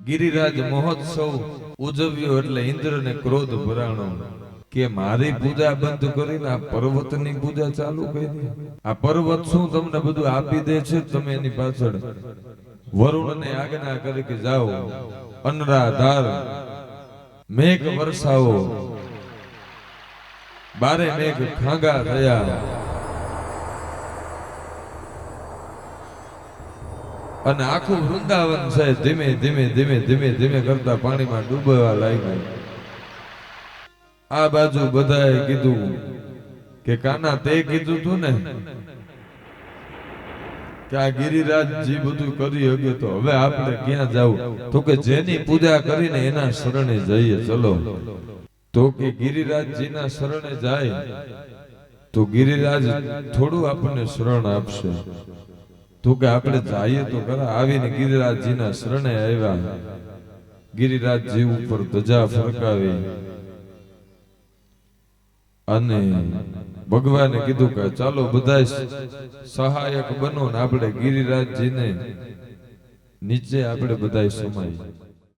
ગિરિરાજ મહોત્સવ ઉજવ્યો એટલે ઇન્દ્રને ક્રોધ ભરાણો કે મારી પૂજા બંધ કરીને આ પર્વતની પૂજા ચાલુ કરી. આ પર્વત શું તમને બધું આપી દે છે? તમે એની પાછળ વરુણને આજ્ઞા કરી કે જાઓ અનરાધાર મેઘ વરસાવો. બારે મેઘ ખાંગા થયા અને આખું વૃંદાવન છે ધીમે ધીમે ધીમે ધીમે ધીમે કરતા પાણીમાં ડૂબવા લાગ્યું. આ બાજુ બધાએ કીધું કે કાના તે કીધું તું ને કે આ ગિરિરાજજી બધું કરી હગ્યું તો હવે આપણે ક્યાં જાવું? તો કે જેની પૂજા કરીને એના શરણે જઈએ ચલો. તો કે ગિરિરાજજીના શરણે જાય તો ગિરિરાજ થોડું આપણને શરણ આપશે. તો કે આપણે જઈએ તો ખરા. આવીને ગિરિરાજજીના શરણે આવ્યા. ગિરિરાજજી ઉપર ધજા ફરકાવી અને ભગવાને કીધું કે ચાલો બધા સહાયક બનો ને આપણે ગિરિરાજજીને નીચે આપણે બધા સમાય.